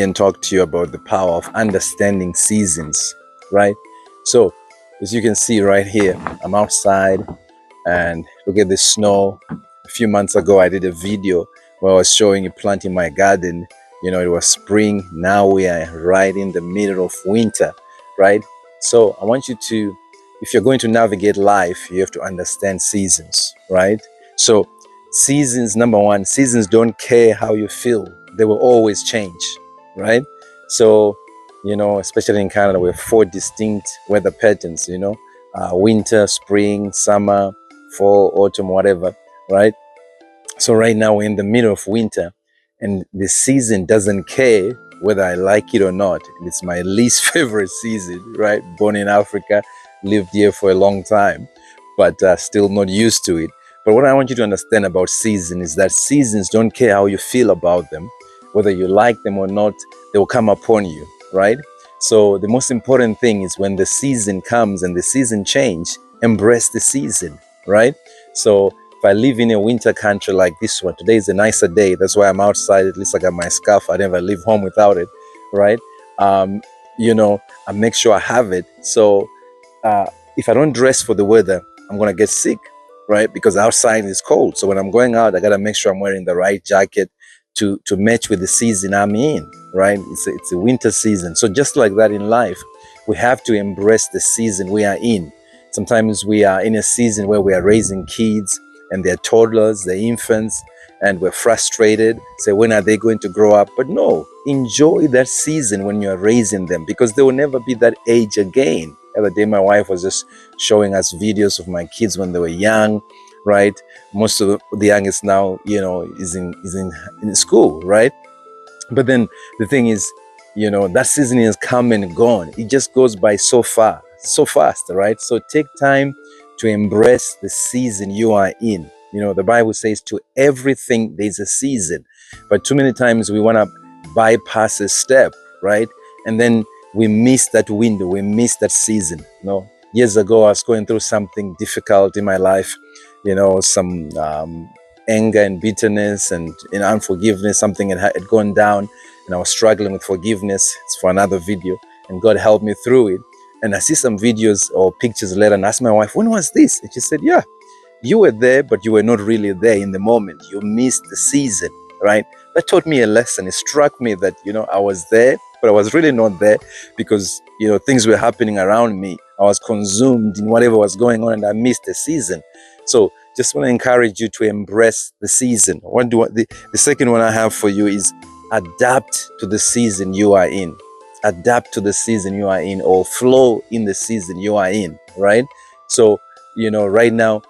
and talk to you about the power of understanding seasons, right? So, as you can see right here, I'm outside and look at the snow. A few months ago, I did a video where I was showing you planting my garden. You know, it was spring. Now we are right in the middle of winter, right? So I want you to, if you're going to navigate life, you have to understand seasons, right? So seasons, number one, seasons don't care how you feel. They will always change, right? So, you know, especially in Canada, we have 4 distinct weather patterns, you know, winter, spring, summer, fall, autumn, whatever, right? So right now we're in the middle of winter and the season doesn't care whether I like it or not. It's my least favorite season, right? Born in Africa, lived here for a long time, but still not used to it. But what I want you to understand about season is that seasons don't care how you feel about them. Whether you like them or not, they will come upon you, right? So the most important thing is when the season comes and the season change, embrace the season, right? So if I live in a winter country like this one, today is a nicer day. That's why I'm outside. At least I got my scarf. I never leave home without it, right? You know, I make sure I have it. So if I don't dress for the weather, I'm gonna get sick, right? Because outside is cold. So when I'm going out, I gotta make sure I'm wearing the right jacket to match with the season I'm in, right? It's a winter season. So just like that in life, we have to embrace the season we are in. Sometimes we are in a season where we are raising kids and they're toddlers, they're infants, and we're frustrated. Say, when are they going to grow up? But no, enjoy that season when you're raising them, because they will never be that age again. The other day, my wife was just showing us videos of my kids when they were young, right? Most of the youngest now, you know, is in school, right? But then the thing is, you know, that season is come and gone. It just goes by so fast, right? So take time to embrace the season you are in. You know, the Bible says to everything there's a season, but too many times we want to bypass a step, right? And then we miss that window, we miss that season. You know, years ago, I was going through something difficult in my life, you know, some anger and bitterness and unforgiveness, something had gone down, and I was struggling with forgiveness. It's for another video, and God helped me through it. And I see some videos or pictures later and asked my wife, when was this? And she said, yeah, you were there, but you were not really there in the moment. You missed the season, right? That taught me a lesson. It struck me that, you know, I was there, but I was really not there because, you know, things were happening around me. I was consumed in whatever was going on and I missed the season. So just want to encourage you to embrace the season. The second one I have for you is adapt to the season you are in. Adapt to the season you are in, or flow in the season you are in, right? So, you know, right now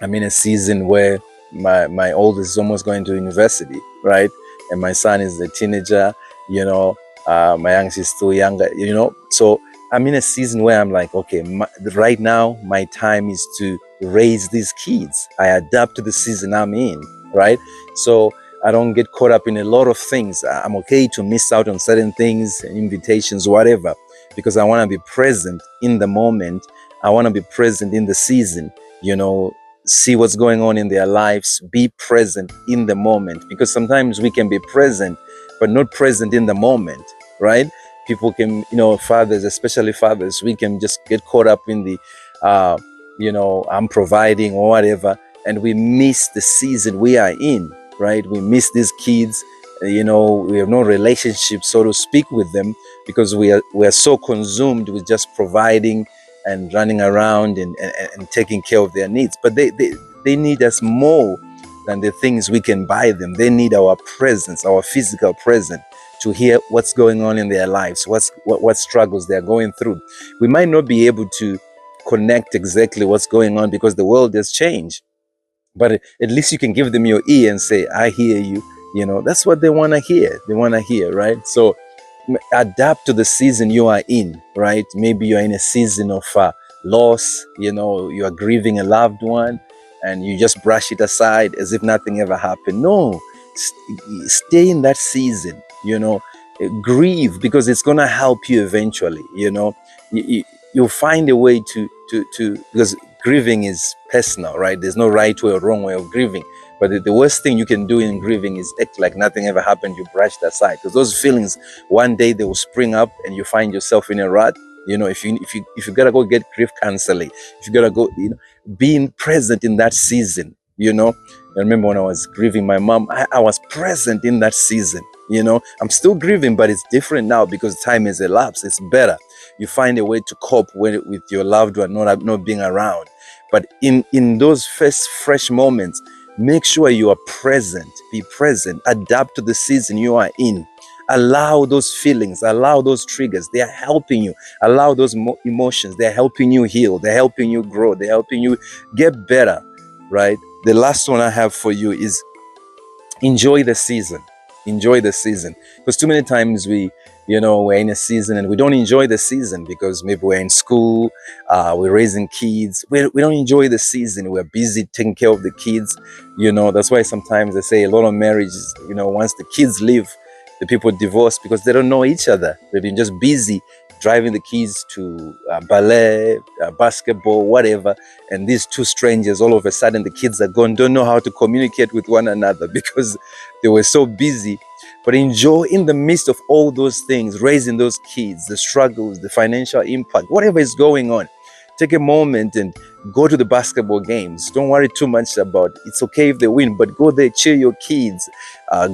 I'm in a season where my oldest is almost going to university, right? And my son is a teenager, you know, my youngest is still younger, you know. So I'm in a season where I'm like, okay, right now my time is to raise these kids. I adapt to the season I'm in, right? So I don't get caught up in a lot of things. I'm okay to miss out on certain things, invitations, whatever, because I want to be present in the moment. I want to be present in the season, you know, see what's going on in their lives, be present in the moment, because sometimes we can be present, but not present in the moment, right? People can, you know, fathers, especially fathers, we can just get caught up in the, you know, I'm providing or whatever, and we miss the season we are in. Right? We miss these kids, you know, we have no relationship, so to speak, with them, because we are so consumed with just providing and running around and taking care of their needs. But they need us more than the things we can buy them. They need our presence, our physical presence, to hear what's going on in their lives, what struggles they're going through. We might not be able to connect exactly what's going on because the world has changed. But at least you can give them your ear and say, I hear you. You know, that's what they want to hear. They want to hear, right? So adapt to the season you are in, right? Maybe you're in a season of loss, you know, you are grieving a loved one and you just brush it aside as if nothing ever happened. No, stay in that season, you know, grieve, because it's going to help you eventually, you know. You'll find a way to because grieving is personal, right? There's no right way or wrong way of grieving, But the worst thing you can do in grieving is act like nothing ever happened. You brush that aside, because those feelings, one day they will spring up and you find yourself in a rut. If you gotta go get grief counseling, if you gotta go, being present in that season. I remember when I was grieving my mom, I was present in that season. I'm still grieving, but it's different now because time has elapsed. It's better. You find a way to cope with your loved one not being around. But in those first fresh moments, make sure you are present. Be present. Adapt to the season you are in. Allow those feelings, allow those triggers. They are helping you. Allow those emotions. They're helping you heal. They're helping you grow. They're helping you get better, right? The last one I have for you is enjoy the season. Enjoy the season. Because too many times we're in a season and we don't enjoy the season because maybe we're in school, we're raising kids. We don't enjoy the season. We're busy taking care of the kids. That's why sometimes they say a lot of marriages, once the kids leave, the people divorce because they don't know each other. They've been just busy driving the kids to ballet, basketball, whatever. And these two strangers, all of a sudden the kids are gone, don't know how to communicate with one another because they were so busy. But enjoy in the midst of all those things, raising those kids, the struggles, the financial impact, whatever is going on. Take a moment and go to the basketball games. Don't worry too much about it. It's okay if they win, but go there, cheer your kids.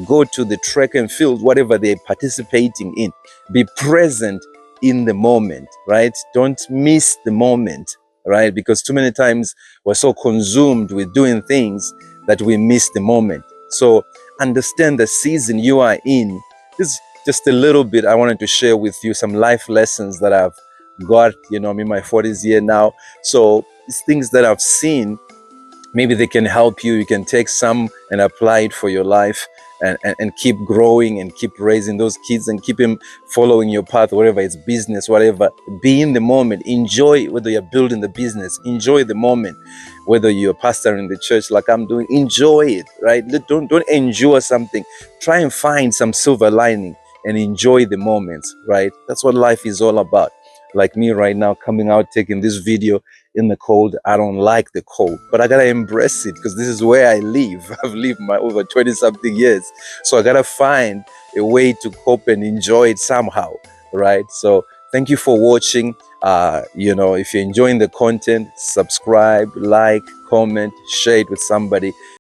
Go to the track and field, whatever they're participating in. Be present in the moment, right? Don't miss the moment, right? Because too many times we're so consumed with doing things that we miss the moment. So understand the season you are in. This is just a little bit I wanted to share with you, some life lessons that I've got. I'm in my 40s year now. So it's things that I've seen. Maybe they can help you. You can take some and apply it for your life and keep growing and keep raising those kids and keep them following your path, whatever it's business, whatever. Be in the moment. Enjoy whether you're building the business. Enjoy the moment. Whether you're a pastor in the church like I'm doing, enjoy it, right? Don't endure something. Try and find some silver lining and enjoy the moments, right? That's what life is all about. Like me right now, coming out, taking this video in the cold. I don't like the cold, but I gotta embrace it because this is where I live. I've lived my over 20 something years. So I gotta find a way to cope and enjoy it somehow, right? So thank you for watching. If you're enjoying the content, subscribe, like, comment, share it with somebody.